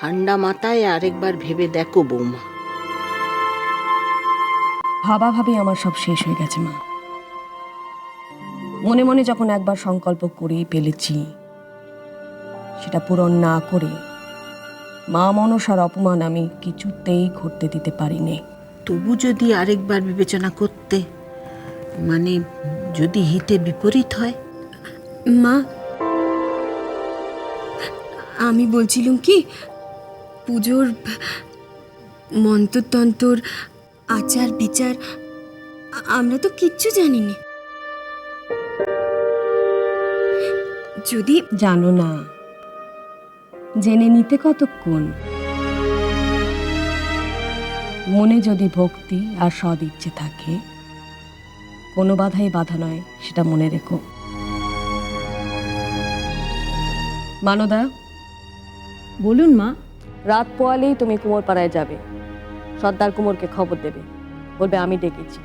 ঠান্ডা মাথায় আরেকবার ভেবে দেখো বৌমা। ভাবাভাবি আমার সব শেষ হয়ে গেছে মা। মনে মনে যখন একবার সংকল্প করেই ফেলেছি, সেটা পূরণ না করে মা মনসার অপমান আমি কিছুতেই ঘটতে দিতে পারিনি। তবু যদি আরেকবার বিবেচনা করতে, মানে যদি হিতে বিপরীত হয়। মা, আমি বলছিলাম কি, পুজোর মন্ত্রতন্ত্র আচার বিচার আমরা তো কিচ্ছু জানি না। যদি জানো না, জেনে নিতে কতক্ষণ? মনে যদি ভক্তি আর সদ ইচ্ছে থাকে, কোনো বাধাই বাধা নয়, সেটা মনে রেখো। মানদা, বলুন মা। রাত পোয়ালেই তুমি কুমোরপাড়ায় যাবে। সর্দার কুমোরকে খবর দেবে, বলবে আমি ডেকেছি।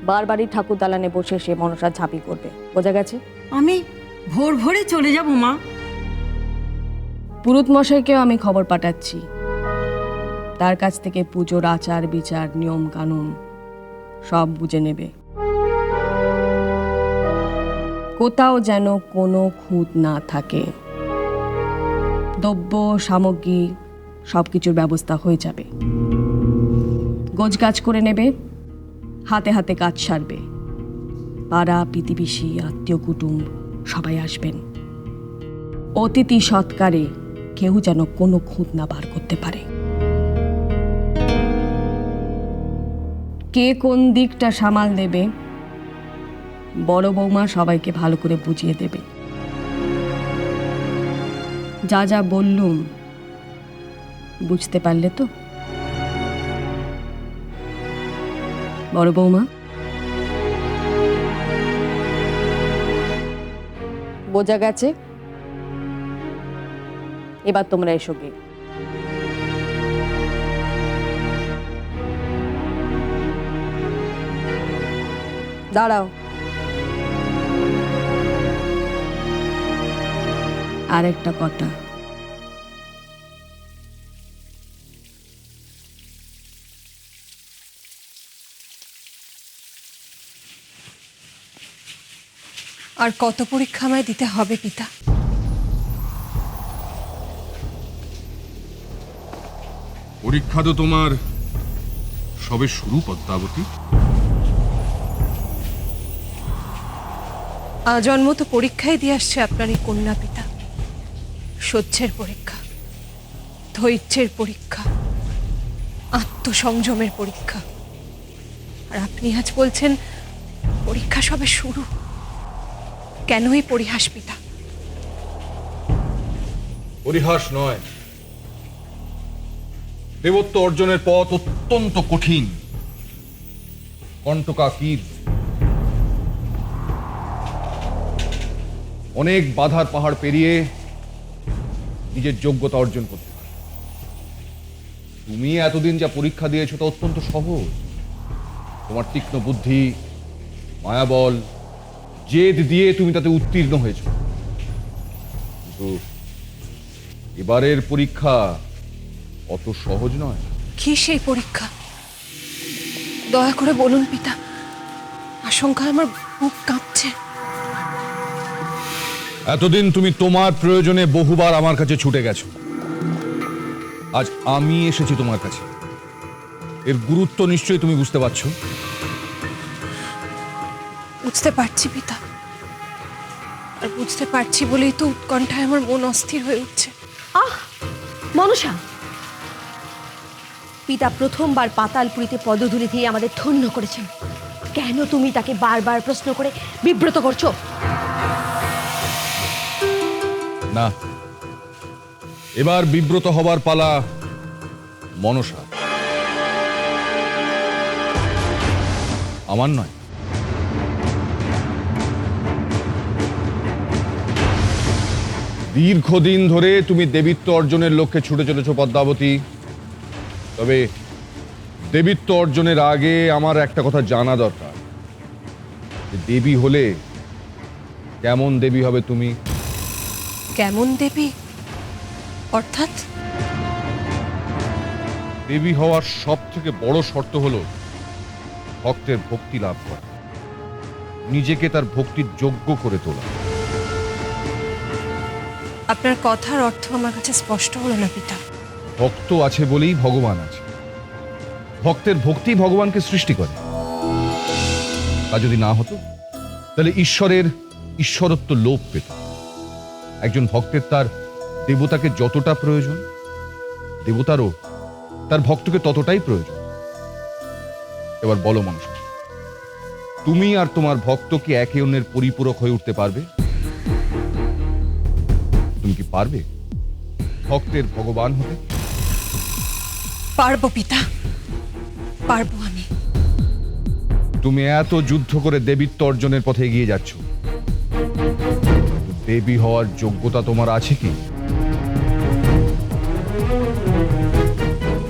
বারবারই ঠাকুর দালানে বসে সে মনসা ঝাঁপি করবে, বোঝা গেছে? আমি ভোর ভোরে চলে যাব মা। পুরুত মশাইকেও আমি খবর পাঠাচ্ছি। তার কাছ থেকে পুজোর আচার বিচার নিয়ম কানুন সব বুঝে নেবে। কোথাও যেন কোনো খুঁত না থাকে। দ্রব্য সামগ্রী সবকিছুর ব্যবস্থা হয়ে যাবে। গোছগাছ করে নেবে, হাতে হাতে কাজ সারবে। পাড়া প্রতিবেশী আত্মীয় কুটুম্ব সবাই আসবেন। অতিথি সৎকারে কেউ যেন কোনো খুঁত না বার করতে পারে। কে কোন দিকটা সামাল দেবে, বড় বৌমা সবাইকে ভালো করে বুঝিয়ে দেবে। যা যা বললুম বুঝতে পারলে তো? বড় বৌমা, বোঝা গেছে? এবার তোমরা এসো গিয়ে। দাঁড়াও। আর একটা কথা, আর কত পরীক্ষা আমায় দিতে হবে পিতা? পরীক্ষা তো তোমার সবে শুরু, পদ্মাবতী। আজন্ম তো পরীক্ষায় দিয়ে আসছে আপনার এই কন্যা পিতা। সহ্যের পরীক্ষা, ধৈর্যের পরীক্ষা, আত্মসংযমের পরীক্ষা। আর আপনি আজ বলছেন পরীক্ষা সবে শুরু। কেন এই পরিহাস পিতা? পরিহাস নয়, দেবত্ব অর্জনের পথ অত্যন্ত কঠিন, কণ্টকাকীর। অনেক বাধার পাহাড় পেরিয়ে নিজের যোগ্যতা অর্জন করতে হয়। তুমি এতদিন যা পরীক্ষা দিয়েছো তা অত্যন্ত সহজ। তোমার তীক্ষ্ণ বুদ্ধি, মায়াবল, জেদ দিয়ে তুমি তাতে উত্তীর্ণ হয়েছ। কিন্তু এবারের পরীক্ষা অত সহজ নয়। কি সেই পরীক্ষা? দয়া করে বলুন পিতা, আশঙ্কায় আমার বুক কাঁপছে। এতদিন তুমি তোমার প্রয়োজনে বহুবার আমার কাছে ছুটে গেছো। আজ আমি এসেছি তোমার কাছে। এর গুরুত্ব নিশ্চয়ই তুমি বুঝতে পারছো। বুঝতে পারছি পিতা, আর বুঝতে পারছি বলেই তো উৎকণ্ঠায় আমার মন অস্থির হয়ে উঠছে। মনসা, পিতা প্রথমবার পাতালপুরীতে পদধূলি দিয়ে আমাদের ধন্য করেছেন। কেন তুমি তাকে বারবার প্রশ্ন করে বিব্রত করছো? না, এবার বিব্রত হবার পালা মনসা, আমার নয়। দীর্ঘদিন ধরে তুমি দেবীত্ব অর্জনের লক্ষ্যে ছুটে চলেছ পদ্মাবতী। তবে দেবীত্ব অর্জনের আগে আমার একটা কথা জানা দরকার, যে দেবী হলে কেমন দেবী হবে তুমি। কেমন দেবী অর্থাৎ? দেবী হওয়ার সব থেকে বড় শর্ত হলো ভক্তের ভক্তি লাভ করা, নিজেকে তার ভক্তির যোগ্য করে তোলা। আপনার কথার অর্থ আমার কাছে স্পষ্ট হলো না পিতা। ভক্ত আছে বলেই ভগবান আছে। ভক্তের ভক্তি ভগবানকে সৃষ্টি করে। তা যদি না হতো তাহলে ঈশ্বরের ঈশ্বরত্ব লোপ পেত। একজন ভক্তের তার দেবতাকে যতটা প্রয়োজন, দেবতারও তার ভক্তকে ততটাই প্রয়োজন। এবার বলো মানুষ, তুমি আর তোমার ভক্ত কি একে অন্যের পরিপূরক হয়ে উঠতে পারবে? তুমি কি পারবে ভক্তের ভগবান হতে? পারবো পিতা, পারবো আমি। তুমি এত যুদ্ধ করে দেবীত্ব অর্জনের পথে এগিয়ে যাচ্ছ, দেবী হওয়ার যোগ্যতা তোমার আছে কি?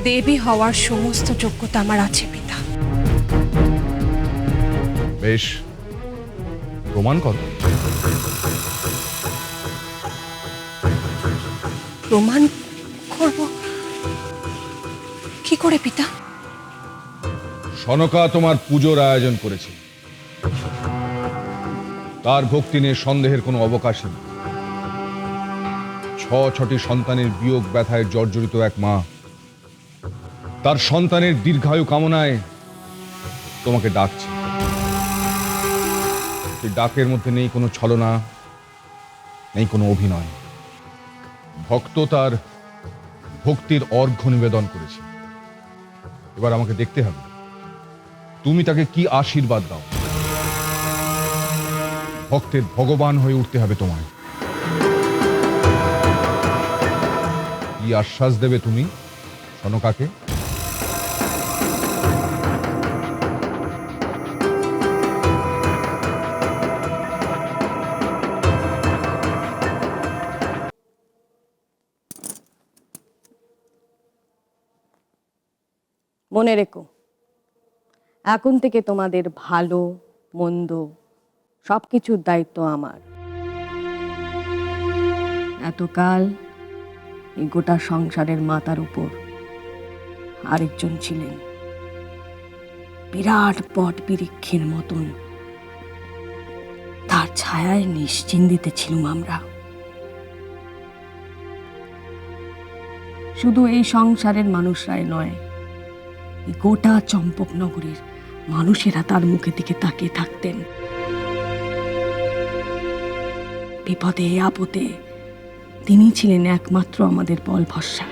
দেবী হওয়ার সমস্ত যোগ্যতা আমার আছে পিতা। বেশ, প্রমাণ করো। প্রমাণ করব কি করে পিতা? সনকা তোমার পুজোর আয়োজন করেছে, তার ভক্তি নিয়ে সন্দেহের কোনো অবকাশ নেই। 6টি সন্তানের বিয়োগ ব্যথায় জর্জরিত এক মা তার সন্তানের দীর্ঘায়ু কামনায় তোমাকে ডাকছে। সেই ডাকের মধ্যে নেই কোনো ছলনা, নেই কোনো অভিনয়। ভক্ত তার ভক্তির অর্ঘ্য নিবেদন করেছে। এবার আমাকে দেখতে হবে তুমি তাকে কি আশীর্বাদ দাও। ভক্তের ভগবান হয়ে উঠতে হবে তোমায়। কি আশ্বাস দেবে তুমি সনকাকে? মনে রেখো, এখন থেকে তোমাদের ভালো মন্দ সব কিছুর দায়িত্ব আমার। এতকাল এই গোটা সংসারের মাথার উপর আরেকজন ছিলেন, বিরাট বট বৃক্ষের মতন তার ছায়ায় নিশ্চিন্তিতে ছিলাম আমরা। শুধু এই সংসারের মানুষরাই নয়, এই গোটা চম্পকনগরের মানুষেরা তার মুখের দিকে তাকিয়ে থাকতেন। বিপদে আপদে তিনি ছিলেন একমাত্র আমাদের বল ভরসা।